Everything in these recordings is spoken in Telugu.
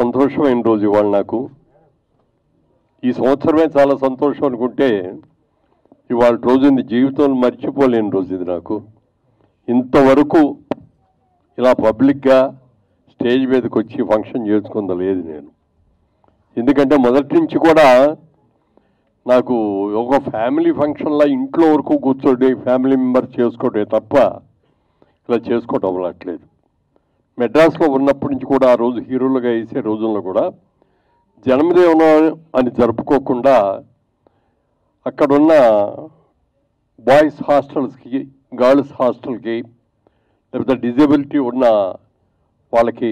సంతోషమైన రోజు ఇవాళ నాకు. ఈ సంవత్సరమే చాలా సంతోషం అనుకుంటే ఇవాళ రోజు జీవితంలో మర్చిపోలేని రోజు ఇది నాకు. ఇంతవరకు ఇలా పబ్లిక్గా స్టేజ్ మీదకి వచ్చి ఫంక్షన్ చేసుకుందా లేదు నేను. ఎందుకంటే మొదటి నుంచి కూడా నాకు ఒక ఫ్యామిలీ ఫంక్షన్లా ఇంట్లో వరకు కూర్చోండి ఫ్యామిలీ మెంబర్ చేసుకోవడే తప్ప ఇలా చేసుకోవటం అవ్వట్లేదు. మెడ్రాస్లో ఉన్నప్పటి నుంచి కూడా ఆ రోజు హీరోలుగా వేసే రోజుల్లో కూడా జన్మదినం అని జరుపుకోకుండా అక్కడున్న బాయ్స్ హాస్టల్స్కి గర్ల్స్ హాస్టల్కి లేకపోతే డిజబిలిటీ ఉన్న వాళ్ళకి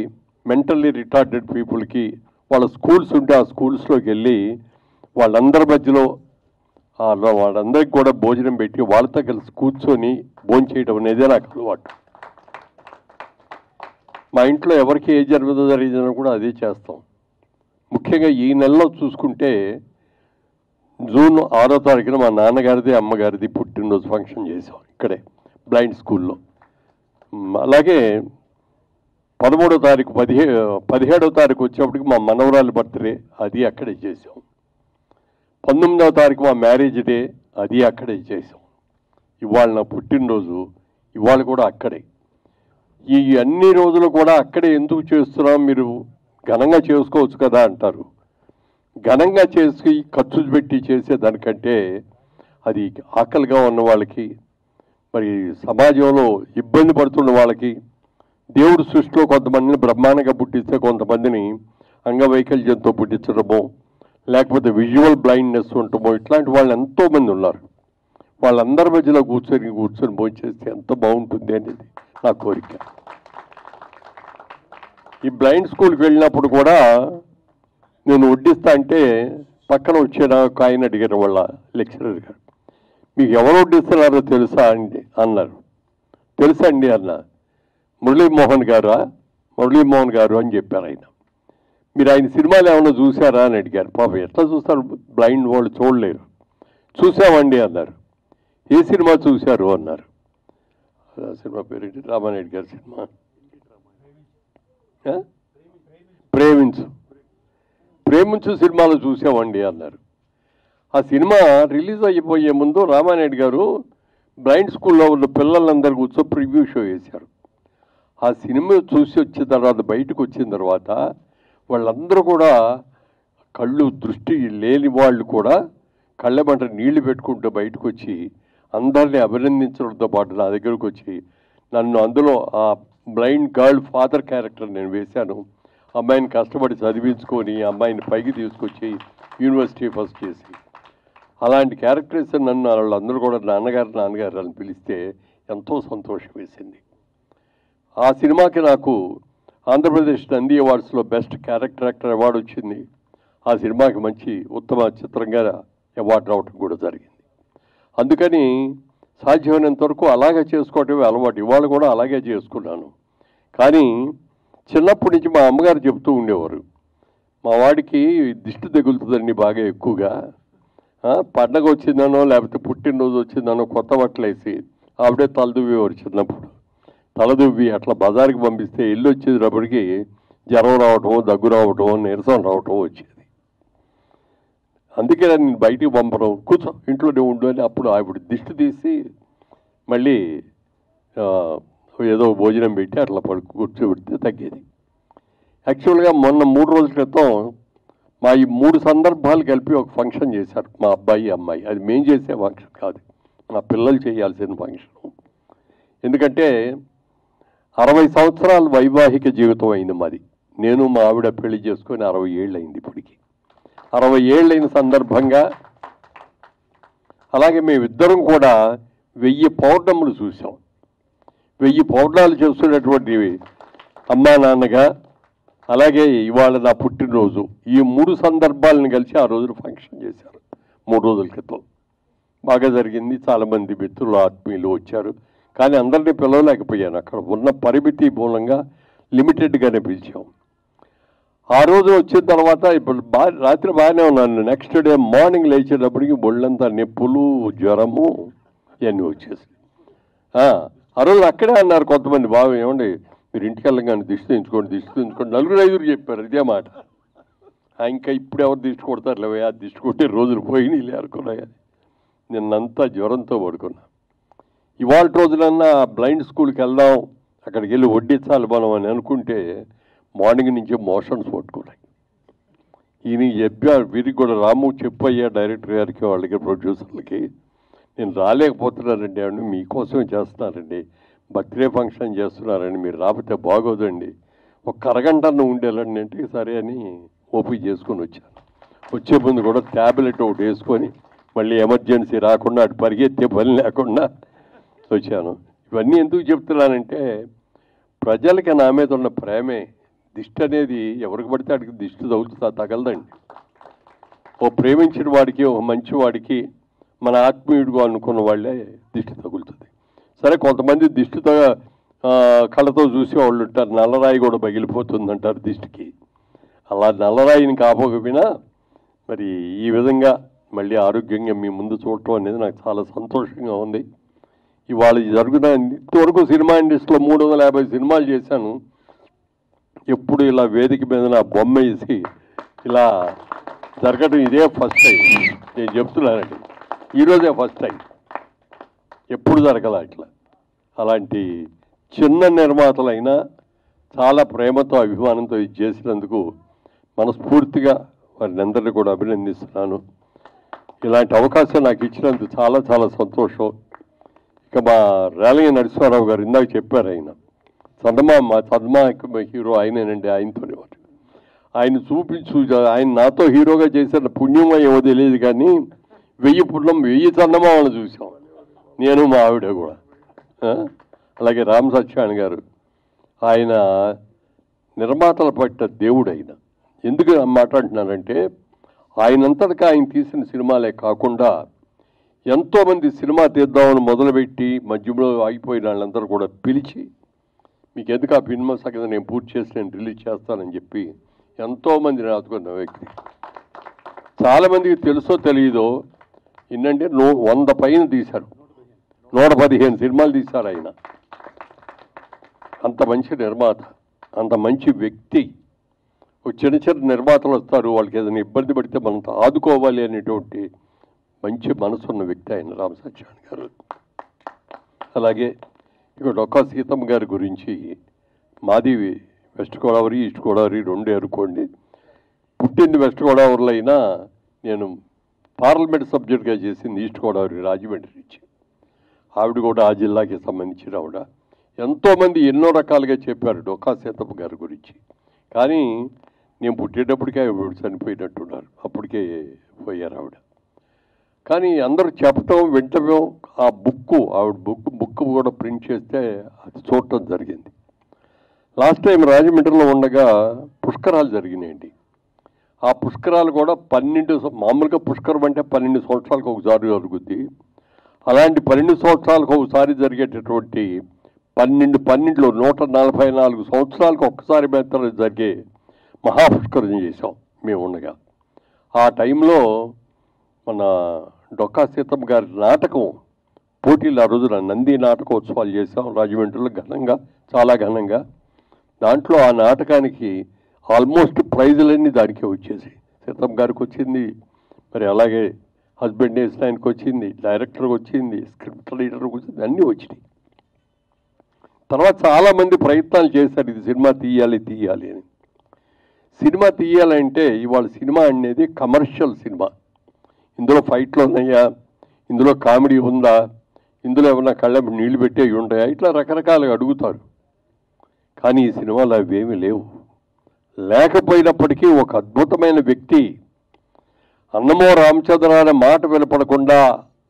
మెంటల్లీ రిటార్డెడ్ పీపుల్కి వాళ్ళ స్కూల్స్ ఉంటే ఆ స్కూల్స్లోకి వెళ్ళి వాళ్ళందరి మధ్యలో వాళ్ళందరికీ కూడా భోజనం పెట్టి వాళ్ళతో కలిసి కూర్చొని భోజనం చేయడం అనేది నాకు అలవాటు. మా ఇంట్లో ఎవరికి ఏ జరిగిందని కూడా అదే చేస్తాం. ముఖ్యంగా ఈ నెలలో చూసుకుంటే జూన్ 6వ తారీఖున మా నాన్నగారిది అమ్మగారిది పుట్టినరోజు ఫంక్షన్ చేసాం ఇక్కడే బ్లైండ్ స్కూల్లో. అలాగే 13వ తారీఖు 17వ తారీఖు వచ్చేప్పటికి మా మనవరాలి బర్త్డే అది అక్కడే చేసాం. 19వ తారీఖు మా మ్యారేజ్ డే అది అక్కడే చేసాం. ఇవాళ నా పుట్టినరోజు ఇవాళ కూడా అక్కడే. ఈ అన్ని రోజులు కూడా అక్కడే ఎందుకు చేస్తున్నాం, మీరు ఘనంగా చేసుకోవచ్చు కదా అంటారు. ఘనంగా చేసి ఖర్చు పెట్టి చేసేదానికంటే అది ఆకలిగా ఉన్న వాళ్ళకి, మరి సమాజంలో ఇబ్బంది పడుతున్న వాళ్ళకి, దేవుడు సృష్టిలో కొంతమందిని బ్రహ్మాండంగా పుట్టిస్తే కొంతమందిని అంగవైకల్యంతో పుట్టించడమో లేకపోతే విజువల్ బ్లైండ్నెస్ ఉండటమో ఇట్లాంటి వాళ్ళు ఎంతోమంది ఉన్నారు. వాళ్ళందరి మధ్యలో కూర్చొని భోజనం చేస్తే ఎంత బాగుంటుంది అనేది నా కోరిక. ఈ బ్లైండ్ స్కూల్కి వెళ్ళినప్పుడు కూడా నేను వడ్డిస్తా అంటే పక్కన వచ్చే నాకు ఆయన అడిగారు వాళ్ళ లెక్చరర్ గారు, మీకు ఎవరు వడ్డిస్తున్నారో తెలుసా అండి అన్నారు. తెలుసా అండి అన్న. మురళీమోహన్ గారు అని చెప్పారు ఆయన. మీరు ఆయన సినిమాలు ఏమన్నా చూసారా అని అడిగారు. పాపం ఎట్లా చూస్తారు, బ్లైండ్ వాళ్ళు చూడలేరు. చూసామండి అన్నారు. ఏ సినిమా చూశారు అన్నారు. సినిమా పేరేంటి? రామానాయుడు గారి సినిమా ప్రేమించు సినిమాలో చూసామండి అన్నారు. ఆ సినిమా రిలీజ్ అయిపోయే ముందు రామానాయుడు గారు బ్లైండ్ స్కూల్లో ఉన్న పిల్లలందరూ కూర్చొని ప్రివ్యూ షో వేశారు. ఆ సినిమా చూసి వచ్చిన తర్వాత బయటకు వచ్చిన తర్వాత వాళ్ళందరూ కూడా కళ్ళు దృష్టి లేని వాళ్ళు కూడా కళ్ళెమంట నీళ్లు పెట్టుకుంటూ బయటకు వచ్చి అందరినీ అభినందించడంతో పాటు నా దగ్గరకు వచ్చి నన్ను అందులో ఆ బ్లైండ్ గర్ల్ ఫాదర్ క్యారెక్టర్ నేను వేశాను. అమ్మాయిని కష్టపడి చదివించుకొని అమ్మాయిని పైకి తీసుకొచ్చి యూనివర్సిటీ ఫస్ట్ చేసి అలాంటి క్యారెక్టర్స్ నన్ను వాళ్ళందరూ కూడా నాన్నగారు అని పిలిస్తే ఎంతో సంతోషం వేసింది. ఆ సినిమాకి నాకు Andhra Pradesh Nandi అవార్డ్స్లో best character actor award వచ్చింది. ఆ సినిమాకి మంచి ఉత్తమ చిత్రంగా అవార్డు రావటం కూడా జరిగింది. అందుకని సాధ్యమైనంత వరకు అలాగే చేసుకోవటమే అలవాటు. ఇవాళ కూడా అలాగే చేసుకున్నాను. కానీ చిన్నప్పటి నుంచి మా అమ్మగారు చెప్తూ ఉండేవారు, మా వాడికి దిష్టి తగులుతుందండి బాగా ఎక్కువగా. పండగ వచ్చిందనో లేకపోతే పుట్టినరోజు వచ్చిందనో కొత్త బట్టలు వేసి ఆవిడే తలదువ్వేవారు. చిన్నప్పుడు తలదువ్వి అట్లా బజార్కి పంపిస్తే ఇల్లు వచ్చేటప్పటికి జ్వరం రావటమో దగ్గు రావటమో నీరసం రావటమో వచ్చేది. అందుకే నేను బయటికి పంపడం, కూర్చో ఇంట్లోనే ఉండు అని అప్పుడు ఆవిడ దిష్టి తీసి మళ్ళీ ఏదో భోజనం పెట్టి అట్లా కూర్చోబెడితే తగ్గేది. యాక్చువల్గా మొన్న 3 రోజుల క్రితం మా ఈ 3 సందర్భాలు కలిపి ఒక ఫంక్షన్ చేశారు మా అబ్బాయి అమ్మాయి. అది మేము చేసే ఫంక్షన్ కాదు, మా పిల్లలు చేయాల్సిన ఫంక్షన్. ఎందుకంటే 60 సంవత్సరాల వైవాహిక జీవితం అయింది మాది. నేను మా ఆవిడ పెళ్లి చేసుకొని 60 ఏళ్ళు అయింది. ఇప్పటికి 60 ఏళ్ళైన సందర్భంగా అలాగే మేమిద్దరం కూడా 1000 పౌర్ణములు చూసాం. 1000 పౌర్ణాలు చేస్తున్నటువంటి అమ్మా నాన్నగా అలాగే ఇవాళ నా పుట్టినరోజు ఈ 3 సందర్భాలను కలిసి ఆ రోజున ఫంక్షన్ చేశారు. 3 రోజుల క్రితం బాగా జరిగింది. చాలామంది మిత్రులు ఆత్మీయులు వచ్చారు. కానీ అందరినీ పిలవలేకపోయాను. అక్కడ ఉన్న పరిమితి మూలంగా లిమిటెడ్గానే పిలిచాం. ఆ రోజు వచ్చిన తర్వాత ఇప్పుడు రాత్రి బాగానే ఉన్నాను. నెక్స్ట్ డే మార్నింగ్ లేచేటప్పటికి ఒళ్ళంతా నొప్పులు జ్వరము ఇవన్నీ వచ్చేసి ఆ రోజు అక్కడే అన్నారు కొంతమంది, బాగా ఏమండి మీరు ఇంటికి వెళ్ళగానే దిష్టి తెంచుకోండి నలుగురు ఐదుగురు చెప్పారు ఇదే మాట. ఇంకా ఇప్పుడు ఎవరు దిష్టి కొడతారు లేవే, ఆ దిష్టి కొట్టే రోజులు పోయి నీళ్ళు అనుకున్నాయి. నిన్నంతా జ్వరంతో పడుకున్నా. ఇవాళ రోజులన్నా బ్లైండ్ స్కూల్కి వెళ్దాం, అక్కడికి వెళ్ళి వడ్డించాలి మనం అని అనుకుంటే మార్నింగ్ నుంచి మోషన్స్ పట్టుకున్నాయి. ఈయన చెప్పారు, వీరికి కూడా రాము చెప్పయ్యా డైరెక్టర్ గారికి, వాళ్ళకి, ప్రొడ్యూసర్లకి, నేను రాలేకపోతున్నానండి అండి, మీకోసమే చేస్తున్నారండి, బర్త్డే ఫంక్షన్ చేస్తున్నారండి, మీరు రాకపోతే బాగోదండి, ఒక అరగంట ఉండేలండి అంటే సరే అని ఓపిక చేసుకొని వచ్చాను. వచ్చే ముందు కూడా ట్యాబ్లెట్ ఒకటి వేసుకొని మళ్ళీ ఎమర్జెన్సీ రాకుండా అటు పరిగెత్తే పని లేకుండా వచ్చాను. ఇవన్నీ ఎందుకు చెప్తున్నానంటే ప్రజలకి నా మీద ఉన్న ప్రేమే. దిష్టి అనేది ఎవరికి పడితే అడిగి దిష్టి తగలదండి. ఓ ప్రేమించిన వాడికి, ఓ మంచివాడికి, మన ఆత్మీయుడిగా అనుకున్న వాళ్ళే దిష్టి తగులుతుంది. సరే, కొంతమంది దిష్టితో కళ్ళతో చూసే వాళ్ళు ఉంటారు, నల్లరాయి కూడా పగిలిపోతుంది అంటారు దిష్టికి. అలా నల్లరాయిని కాపోకపోయినా మరి ఈ విధంగా మళ్ళీ ఆరోగ్యంగా మీ ముందు చూడటం అనేది నాకు చాలా సంతోషంగా ఉంది. ఇవాళ జరుగుతున్న ఇంతవరకు సినిమా ఇండస్ట్రీలో 350 సినిమాలు చేశాను. ఎప్పుడు ఇలా వేదిక మీద నా బొమ్మ వేసి ఇలా జరగడం ఇదే ఫస్ట్ టైం. నేను చెప్తున్నానండి, ఈరోజే ఫస్ట్ టైం, ఎప్పుడు జరగల ఇట్లా. అలాంటి చిన్న నిర్మాతలైనా చాలా ప్రేమతో అభిమానంతో ఇది చేసినందుకు మనస్ఫూర్తిగా వారిని అందరినీ కూడా అభినందిస్తున్నాను. ఇలాంటి అవకాశం నాకు ఇచ్చినందుకు చాలా చాలా సంతోషం. ఇక మా రేలంగి నరసింహారావు గారు ఇందాక చెప్పారు, ఆయన చందమా హీరో ఆయనేనండి, ఆయనతోనే ఆయన చూపించు, ఆయన నాతో హీరోగా చేసిన పుణ్యమో ఏమో తెలియదు కానీ 1000 చందమామలు చూసాం నేను, మా ఆవిడ కూడా. అలాగే రామ్ సత్యనారాయణ గారు, ఆయన నిర్మాతల పట్ల దేవుడు. ఆయన ఎందుకు మాట్లాడుతున్నానంటే ఆయనంతటిగా ఆయన తీసిన సినిమాలే కాకుండా ఎంతోమంది సినిమా తీద్దామని మొదలుపెట్టి మధ్యలో ఆగిపోయిన వాళ్ళందరూ కూడా పిలిచి, మీకు ఎందుకు ఆ సినిమా సగం నేను పూర్తి చేసి నేను రిలీజ్ చేస్తానని చెప్పి ఎంతోమందిని ఆదుకున్న వ్యక్తి. చాలామందికి తెలుసో తెలియదో, ఏంటంటే 100 పైన తీశారు, 115 సినిమాలు తీశారు ఆయన. అంత మంచి నిర్మాత, అంత మంచి వ్యక్తి. చిన్న చిన్న నిర్మాతలు వస్తారు, వాళ్ళకి ఏదైనా ఇబ్బంది పడితే మనం ఆదుకోవాలి అనేటువంటి మంచి మనసున్న వ్యక్తి ఆయన రామ్ సత్యనారాయణ గారు. అలాగే ఇక డొక్కా సీతమ్మ గారి గురించి, మాది వెస్ట్ గోదావరి, ఈస్ట్ గోదావరి రెండే అనుకోండి. పుట్టింది వెస్ట్ గోదావరిలో అయినా నేను పార్లమెంట్ సబ్జెక్ట్గా చేసింది ఈస్ట్ గోదావరి, రాజమండ్రి నుంచి. ఆవిడ కూడా ఆ జిల్లాకి సంబంధించిన ఆవిడ. ఎంతోమంది ఎన్నో రకాలుగా చెప్పారు డొక్కా సీతమ్మ గారి గురించి. కానీ నేను పుట్టేటప్పటికే ఆవిడ చనిపోయినట్టున్నారు, అప్పటికే పోయారు ఆవిడ. కానీ అందరూ చెప్పటం వింటం, ఆ ఆవిడ బుక్ కూడా ప్రింట్ చేస్తే అది చూడటం జరిగింది. లాస్ట్ టైం రాజమండ్రిలో ఉండగా పుష్కరాలు జరిగినాయండి. ఆ పుష్కరాలు కూడా మామూలుగా పుష్కరం అంటే 12 సంవత్సరాలకు ఒకసారి జరుగుద్ది. అలాంటి 12 సంవత్సరాలకు ఒకసారి జరిగేటటువంటి 12లో 144 సంవత్సరాలకు ఒక్కసారి మాత్రం జరిగే మహాపుష్కరం చేశాం మేము ఉండగా. ఆ టైంలో మన డొక్కా సీతమ్మ గారి నాటకం పోటీలు ఆ రోజున నంది నాటకోత్సవాలు చేశాం రాజమండ్రిలో ఘనంగా, చాలా ఘనంగా. దాంట్లో ఆ నాటకానికి ఆల్మోస్ట్ ప్రైజులన్నీ దానికే వచ్చేసి, సీతమ్మ గారికి వచ్చింది, మరి అలాగే హస్బెండ్ వేసిన ఆయనకు వచ్చింది, డైరెక్టర్కి వచ్చింది, స్క్రిప్ట్ రైటర్కి వచ్చింది, అన్నీ వచ్చినాయి. తర్వాత చాలామంది ప్రయత్నాలు చేశారు ఇది సినిమా తీయాలి అని. సినిమా తీయాలంటే ఇవాళ సినిమా అనేది కమర్షియల్ సినిమా. ఇందులో ఫైట్లు ఉన్నాయా, ఇందులో కామెడీ ఉందా, ఇందులో ఏమన్నా కళ్ళ నీళ్లు పెట్టేవి ఉంటాయా, ఇట్లా రకరకాలుగా అడుగుతారు. కానీ ఈ సినిమాలో అవేమీ లేవు. లేకపోయినప్పటికీ ఒక అద్భుతమైన వ్యక్తి, అన్నమో రామచంద్ర అనే మాట వినపడకుండా,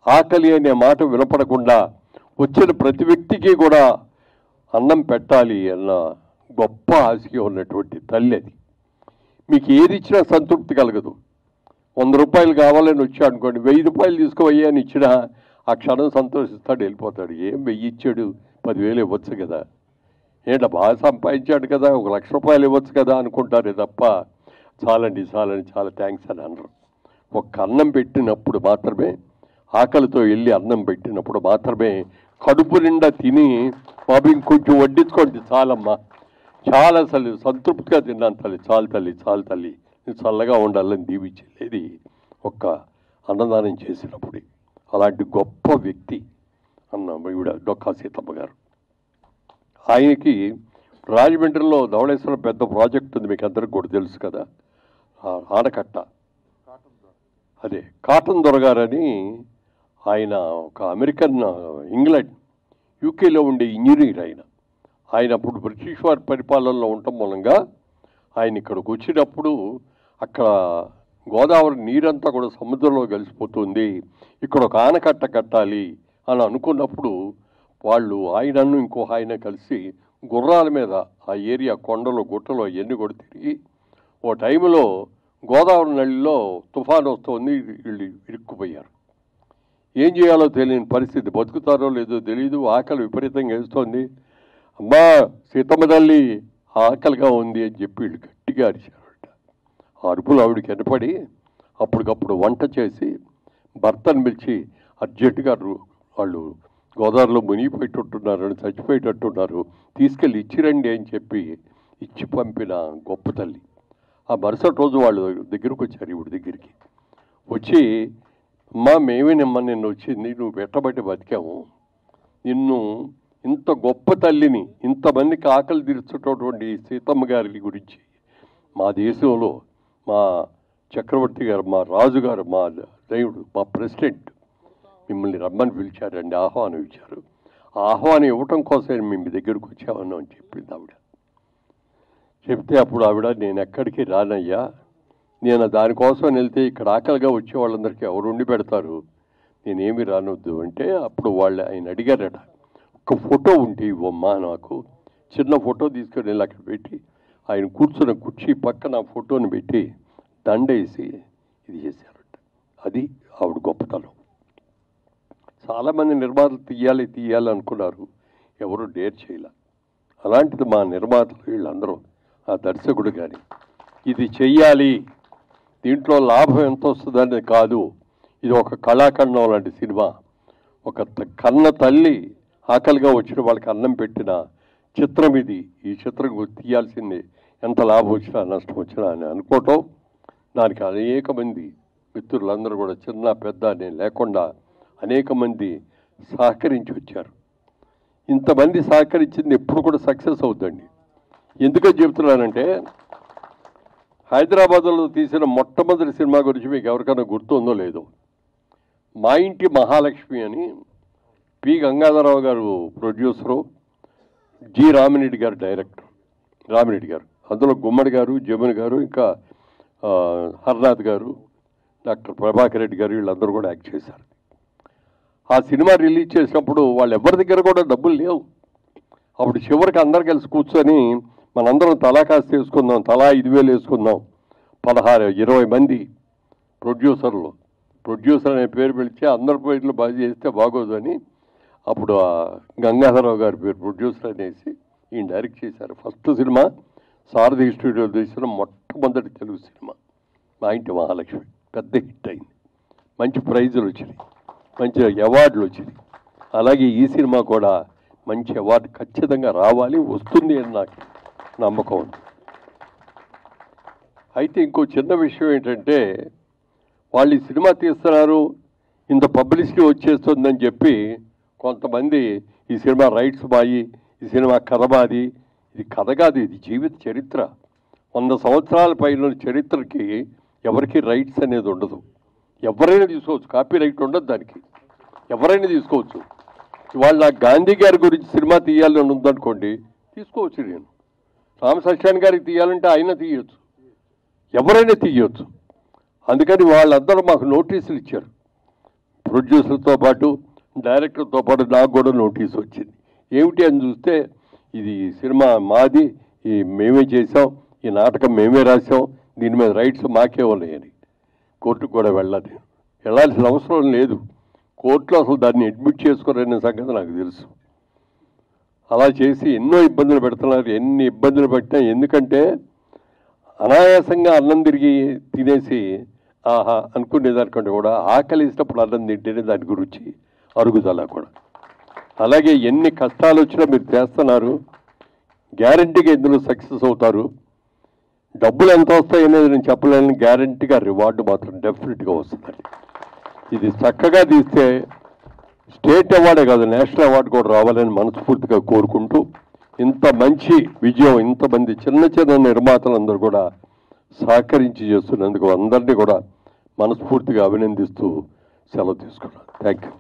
ఆకలి అనే మాట వినపడకుండా వచ్చిన ప్రతి వ్యక్తికి కూడా అన్నం పెట్టాలి అన్న గొప్ప ఆశగా ఉన్నటువంటి తల్లి అది. మీకు ఏది ఇచ్చినా సంతృప్తి కలగదు. 100 రూపాయలు కావాలని వచ్చా అనుకోండి, 1000 రూపాయలు తీసుకోవయ్యా అని ఇచ్చినా ఆ క్షణం సంతోషిస్తాడు, వెళ్ళిపోతాడు. ఏం 1000 ఇచ్చాడు, 10,000 ఇవ్వచ్చు కదా, ఏంటో బాగా సంపాదించాడు కదా, 1,00,000 రూపాయలు ఇవ్వచ్చు కదా అనుకుంటారే తప్ప చాలండి చాలా థ్యాంక్స్ అని అనరు. ఒక్క అన్నం పెట్టినప్పుడు మాత్రమే, ఆకలితో వెళ్ళి అన్నం పెట్టినప్పుడు మాత్రమే కడుపు నిండా తిని బాబు ఇంకొంచెం వడ్డించుకోండి చాలమ్మా, చాలా అసలు సంతృప్తిగా తిన్నాను తల్లి, చాలు తల్లి, చాలు తల్లి, నేను చల్లగా ఉండాలని దీవించేది ఒక్క అన్నదానం చేసినప్పుడు. అలాంటి గొప్ప వ్యక్తి అన్న ఈవిడ డొక్కా సీతమ్మ గారు. ఆయనకి రాజమండ్రిలో ధవళేశ్వరం పెద్ద ప్రాజెక్ట్ ఉంది, మీకు అందరికి కూడా తెలుసు కదా, ఆనకట్ట. అదే కాటన్ దొరగారని ఆయన ఒక అమెరికన్, ఇంగ్లాండ్ యూకేలో ఉండే ఇంజనీర్. ఆయన అప్పుడు బ్రిటిష్ వారి పరిపాలనలో ఉండటం మూలంగా ఆయన ఇక్కడికి వచ్చినప్పుడు అక్కడ గోదావరి నీరంతా కూడా సముద్రంలో కలిసిపోతుంది, ఇక్కడ ఒక ఆనకట్ట కట్టాలి అని అనుకున్నప్పుడు వాళ్ళు ఆయనను ఇంకో ఆయన కలిసి గుర్రాల మీద ఆ ఏరియా కొండలు గుట్టలు అవన్నీ కూడా తిరిగి ఓ టైంలో గోదావరి నదిలో తుఫాను వస్తుంది, వీళ్ళు ఇరుక్కుపోయారు. ఏం చేయాలో తెలియని పరిస్థితి, బతుకుతారో లేదో తెలియదు, ఆకలి విపరీతంగా వేస్తోంది. అమ్మా సీతమ్మ తల్లి ఆకలిగా ఉంది అని చెప్పి వీళ్ళు గట్టిగా అరిచారట. ఆ అరుపులు ఆవిడికి ఎనపడి అప్పటికప్పుడు వంట చేసి భర్తను పిలిచి అర్జెంటుగా వాళ్ళు గోదావరిలో మునిగిపోయేటట్టున్నారు, చచ్చిపోయేటట్టున్నారు, తీసుకెళ్ళి ఇచ్చిరండి అని చెప్పి ఇచ్చి పంపిన గొప్ప తల్లి. ఆ మరుసటి రోజు వాళ్ళు దగ్గరకు వచ్చారు, ఈవిడ దగ్గరికి వచ్చి, అమ్మా మేమేనమ్మా నిన్ను వచ్చింది, నువ్వు పెట్టబట్టి బతికాము, నిన్ను ఇంత గొప్ప తల్లిని, ఇంతమందికి ఆకలి తీర్చేటటువంటి సీతమ్మ గారి గురించి మా దేశంలో మా చక్రవర్తి గారు, మా రాజుగారు, మా దేవుడు, మా ప్రెసిడెంట్ మిమ్మల్ని రమ్మని పిలిచారండి, ఆహ్వానం ఇచ్చారు, ఆహ్వానం ఇవ్వటం కోసం మేము మీ దగ్గరకు వచ్చామని అని చెప్పింది ఆవిడ. చెప్తే అప్పుడు ఆవిడ, నేను ఎక్కడికి రానయ్యా, నేను దానికోసం వెళ్తే ఇక్కడ ఆకలిగా వచ్చే వాళ్ళందరికీ ఎవరు ఉండి పెడతారు, నేనేమి రానొద్దు అంటే అప్పుడు వాళ్ళు ఆయన అడిగారట, ఒక ఫోటో ఉంటే ఇవ్వమ్మా నాకు. చిన్న ఫోటో తీసుకొని వెళ్ళి అక్కడ పెట్టి ఆయన కూర్చున్న కుర్చీ పక్కన ఫోటోని పెట్టి దండేసి ఇది చేశారట. అది ఆవిడ గొప్పతనం. చాలామంది నిర్మాతలు తీయాలి అనుకున్నారు, ఎవరు డేర్ చేయాల. అలాంటిది మా నిర్మాతలు వీళ్ళందరూ, ఆ దర్శకుడు కానీ ఇది చెయ్యాలి, దీంట్లో లాభం ఎంత వస్తుందనేది కాదు, ఇది ఒక కళాఖండం లాంటి సినిమా, ఒక కన్న తల్లి ఆకలిగా వచ్చిన వాళ్ళకి అన్నం పెట్టిన చిత్రం ఇది, ఈ చిత్రం తీయాల్సింది, ఎంత లాభం వచ్చినా నష్టం వచ్చినా అని అనుకోవటం. దానికి అనేక మంది మిత్రులందరూ కూడా చిన్న పెద్ద నేను లేకుండా అనేక మంది సహకరించి వచ్చారు. ఇంతమంది సహకరించింది ఎప్పుడు కూడా సక్సెస్ అవుతుందండి. ఎందుకని చెప్తున్నానంటే, హైదరాబాద్లో తీసిన మొట్టమొదటి సినిమా గురించి మీకు ఎవరికైనా గుర్తుందో లేదో, మా ఇంటి మహాలక్ష్మి అని పి గంగాధరరావు గారు ప్రొడ్యూసరు, జి రామిరెడ్డి గారు డైరెక్టర్. రామిరెడ్డి గారు అందులో గుమ్మడి గారు, జమున్ గారు, ఇంకా హర్నాథ్ గారు, డాక్టర్ ప్రభాకర్ రెడ్డి గారు వీళ్ళందరూ కూడా యాక్ట్ చేశారు. ఆ సినిమా రిలీజ్ చేసినప్పుడు వాళ్ళు ఎవరి దగ్గర కూడా డబ్బులు లేవు. అప్పుడు చివరికి అందరు కలిసి కూర్చొని మనందరం తలా కాస్త వేసుకుందాం, తలా 5,000 వేసుకుందాం, 16-20 మంది ప్రొడ్యూసర్లు, ప్రొడ్యూసర్ అనే పేరు పిలిచి అందరి పేర్లు బాగా చేస్తే బాగోదు అని అప్పుడు ఆ గంగాధరరావు గారి పేరు ప్రొడ్యూసర్ అనేసి ఈయన డైరెక్ట్ చేశారు. ఫస్ట్ సినిమా సారథి స్టూడియోలో తీసిన మొట్టమొదటి తెలుగు సినిమా మా ఇంటి మహాలక్ష్మి. పెద్ద హిట్ అయింది, మంచి ప్రైజులు వచ్చినాయి, మంచి అవార్డులు వచ్చినాయి. అలాగే ఈ సినిమా కూడా మంచి అవార్డు ఖచ్చితంగా రావాలి, వస్తుంది అని నాకు నమ్మకం ఉంది. అయితే ఇంకో చిన్న విషయం ఏంటంటే, వాళ్ళు ఈ సినిమా తీస్తున్నారు, ఇంత పబ్లిసిటీ వచ్చేస్తుందని చెప్పి కొంతమంది ఈ సినిమా రైట్స్ బాయి, ఈ సినిమా కథ బాది. ఇది కథ కాదు, ఇది జీవిత చరిత్ర. 100 సంవత్సరాల పైన చరిత్రకి ఎవరికి రైట్స్ అనేది ఉండదు. ఎవరైనా తీసుకోవచ్చు, కాపీ రైట్ ఉండదు దానికి, ఎవరైనా తీసుకోవచ్చు. ఇవాళ నాకు గాంధీ గారి గురించి సినిమా తీయాలని ఉందనుకోండి, తీసుకోవచ్చు. నేను రామసత్యాన్ గారికి తీయాలంటే ఆయన తీయచ్చు, ఎవరైనా తీయవచ్చు. అందుకని వాళ్ళందరూ మాకు నోటీసులు ఇచ్చారు, ప్రొడ్యూసర్తో పాటు డైరెక్టర్తో పాటు నాకు కూడా నోటీసు వచ్చింది. ఏమిటి అని చూస్తే, ఇది సినిమా మాది, ఈ మేమే చేసాం, ఈ నాటకం మేమే రాసాం, దీని మీద రైట్స్ మాకే ఉన్నాయని. కోర్టుకు కూడా వెళ్ళాల్సిన అవసరం లేదు. కోర్టులో అసలు దాన్ని అడ్మిట్ చేసుకోరనే సంగతి నాకు తెలుసు. అలా చేసి ఎన్నో ఇబ్బందులు పెడుతున్నారు. ఎన్ని ఇబ్బందులు పెట్టినా, ఎందుకంటే అనాయాసంగా అన్నం తిరిగి తినేసి ఆహా అనుకునేదానికంటే కూడా ఆకలి ఇష్టప్పుడు అన్నం తింటేనే దాని గురించి అరుగుదల కూడా. అలాగే ఎన్ని కష్టాలు వచ్చినా మీరు చేస్తున్నారు, గ్యారంటీగా ఇందులో సక్సెస్ అవుతారు. డబ్బులు ఎంత వస్తాయి అనేది నేను చెప్పలేను, గ్యారంటీగా రివార్డు మాత్రం డెఫినెట్గా వస్తుందండి. ఇది చక్కగా తీస్తే స్టేట్ అవార్డే కాదు, నేషనల్ అవార్డు కూడా రావాలని మనస్ఫూర్తిగా కోరుకుంటూ, ఇంత మంచి విజయం ఇంతమంది చిన్న చిన్న నిర్మాతలందరూ కూడా సహకరించి చేస్తున్నందుకు అందరినీ కూడా మనస్ఫూర్తిగా అభినందిస్తూ సెలవు తీసుకున్నాను. Thank you.